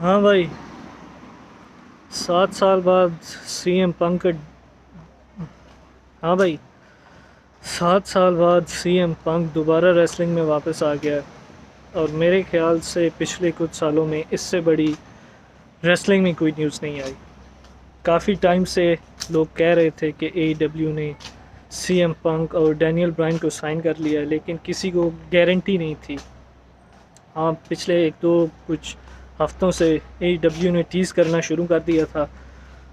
हाँ भाई, 7 साल बाद सीएम पंक। हाँ भाई, 7 साल बाद सीएम पंक दोबारा रेसलिंग में वापस आ गया है। और मेरे ख्याल से पिछले कुछ सालों में इससे बड़ी रेसलिंग में कोई न्यूज़ नहीं आई। काफ़ी टाइम से लोग कह रहे थे कि एईडब्ल्यू ने सीएम पंक और डैनियल ब्रायन को साइन कर लिया है, लेकिन किसी को गारंटी नहीं थी। हाँ, पिछले एक दो कुछ हफ्तों से एईडब्ल्यू ने टीज़ करना शुरू कर दिया था,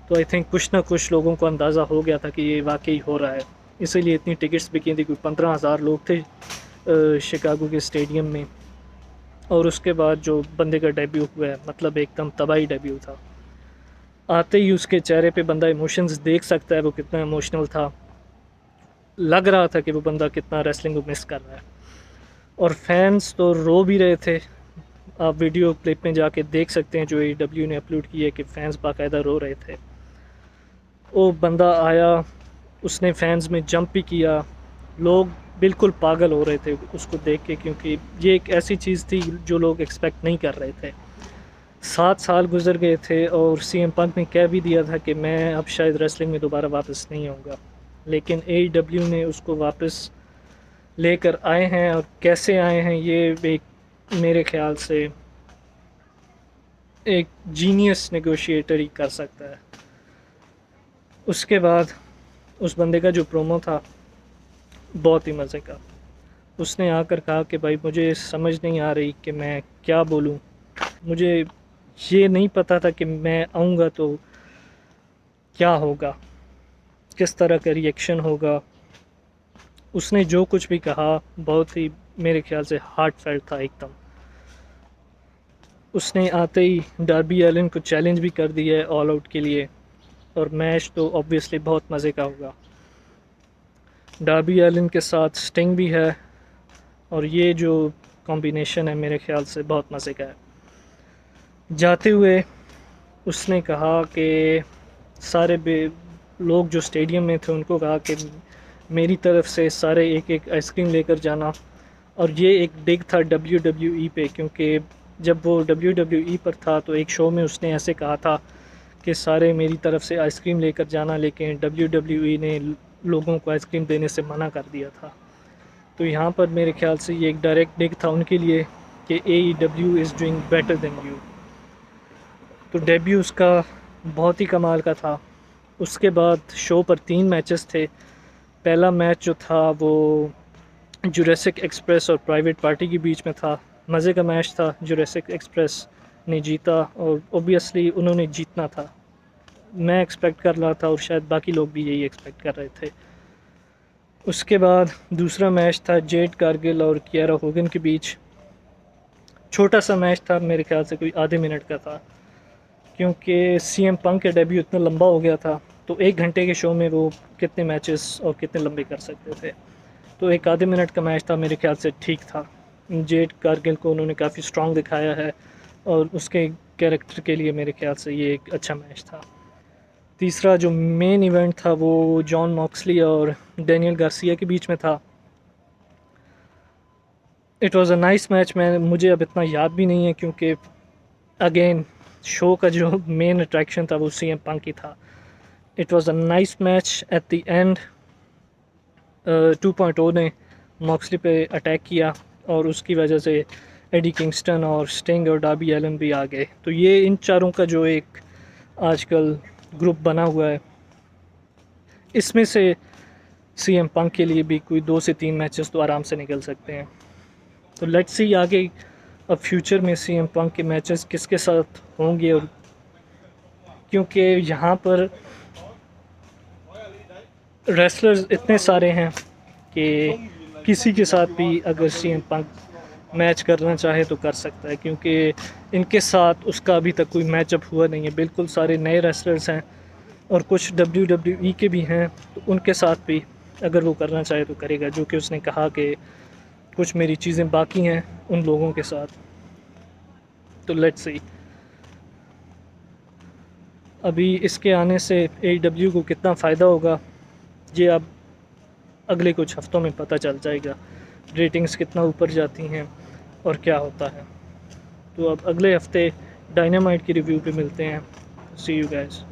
तो आई थिंक कुछ ना कुछ लोगों को अंदाज़ा हो गया था कि ये वाकई हो रहा है। इसीलिए इतनी टिकट्स बिकी थी, कोई 15,000 लोग थे शिकागो के स्टेडियम में। और उसके बाद जो बंदे का डेब्यू हुआ है, मतलब एकदम तबाही डेब्यू था। आते ही उसके चेहरे पे बंदा इमोशंस देख सकता है, वो कितना इमोशनल था। लग रहा था कि वो बंदा कितना रेसलिंग को मिस कर रहा है। और फैंस तो रो भी रहे थे। आप वीडियो क्लिप में जाके देख सकते हैं जो एडब्ल्यू ने अपलोड की है कि फैंस बाकायदा रो रहे थे। वो बंदा आया, उसने फैंस में जंप भी किया। लोग बिल्कुल पागल हो रहे थे उसको देख के, क्योंकि ये एक ऐसी चीज़ थी जो लोग एक्सपेक्ट नहीं कर रहे थे। 7 साल गुजर गए थे और सीएम पंक ने कह भी दिया था कि मैं अब शायद रेसलिंग में दोबारा वापस नहीं आऊँगा, लेकिन एईडब्ल्यू ने उसको वापस लेकर आए हैं। और कैसे आए हैं, ये एक मेरे ख्याल से एक जीनियस नेगोशिएटर ही कर सकता है। उसके बाद उस बंदे का जो प्रोमो था, बहुत ही मज़े का। उसने आकर कहा कि भाई मुझे समझ नहीं आ रही कि मैं क्या बोलूँ। मुझे ये नहीं पता था कि मैं आऊँगा तो क्या होगा, किस तरह का रिएक्शन होगा। उसने जो कुछ भी कहा बहुत ही मेरे ख्याल से हार्ट फेल्ट था एकदम। उसने आते ही डार्बी एलन को चैलेंज भी कर दिया है ऑल आउट के लिए। और मैच तो ऑब्वियसली बहुत मज़े का होगा। डार्बी एलन के साथ स्टिंग भी है, और ये जो कॉम्बिनेशन है मेरे ख्याल से बहुत मज़े का है। जाते हुए उसने कहा कि सारे लोग जो स्टेडियम में थे उनको कहा कि मेरी तरफ से सारे एक एक आइसक्रीम लेकर जाना। और ये एक डिग था डब्ल्यू डब्ल्यू ई पे, क्योंकि जब वो डब्ल्यू डब्ल्यू ई पर था तो एक शो में उसने ऐसे कहा था कि सारे मेरी तरफ से आइसक्रीम लेकर जाना, लेकिन डब्ल्यू डब्ल्यू ई ने लोगों को आइसक्रीम देने से मना कर दिया था। तो यहाँ पर मेरे ख्याल से ये एक डायरेक्ट डिग था उनके लिए कि A E W is doing better than you. तो डेब्यू उसका बहुत ही कमाल का था। उसके बाद शो पर 3 मैचेस थे। पहला मैच जो था वो जुरासिक एक्सप्रेस और प्राइवेट पार्टी के बीच में था। मज़े का मैच था। जुरासिक एक्सप्रेस ने जीता और ओबियसली उन्होंने जीतना था। मैं एक्सपेक्ट कर रहा था और शायद बाकी लोग भी यही एक्सपेक्ट कर रहे थे। उसके बाद दूसरा मैच था जेड कारगिल और कियारा होगन के बीच। छोटा सा मैच था, मेरे ख्याल से कोई आधे मिनट का था, क्योंकि सीएम पंक का डेब्यू इतना लंबा हो गया था। तो 1 घंटे के शो में वो कितने मैचेस और कितने लंबे कर सकते थे। तो एक आधे मिनट का मैच था, मेरे ख्याल से ठीक था। जेड कारगिल को उन्होंने काफ़ी स्ट्रॉन्ग दिखाया है और उसके कैरेक्टर के लिए मेरे ख्याल से ये एक अच्छा मैच था। तीसरा जो मेन इवेंट था वो जॉन मॉक्सली और डैनियल गार्सिया के बीच में था। It was a nice match. मुझे अब इतना याद भी नहीं है, क्योंकि अगेन शो का जो मेन अट्रैक्शन था वो सीएम पंक ही था। It was a nice match. At the end 2.0 ने मॉक्सली पे अटैक किया और उसकी वजह से एडी किंगस्टन और स्टिंग और डार्बी एलन भी आ गए। तो ये इन चारों का जो एक आजकल ग्रुप बना हुआ है, इसमें से सीएम पंक के लिए भी कोई 2 से 3 मैचेस तो आराम से निकल सकते हैं। तो लेट्स सी आगे अब फ्यूचर में सीएम पंक के मैचेस किसके साथ होंगे। और क्योंकि यहाँ पर रेसलर्स इतने सारे हैं कि किसी के साथ भी अगर सीएम पंक मैच करना चाहे तो कर सकता है, क्योंकि इनके साथ उसका अभी तक कोई मैचअप हुआ नहीं है। बिल्कुल सारे नए रेसलर्स हैं और कुछ डब्ल्यू डब्ल्यू ई के भी हैं, तो उनके साथ भी अगर वो करना चाहे तो करेगा। जो कि उसने कहा कि कुछ मेरी चीज़ें बाकी हैं उन लोगों के साथ। तो लेट्स सी अभी इसके आने से एडब्ल्यू को कितना फ़ायदा होगा, ये अब अगले कुछ हफ्तों में पता चल जाएगा। रेटिंग्स कितना ऊपर जाती हैं और क्या होता है। तो अब अगले हफ्ते डायनामाइट की रिव्यू पे मिलते हैं। सी यू गाइस।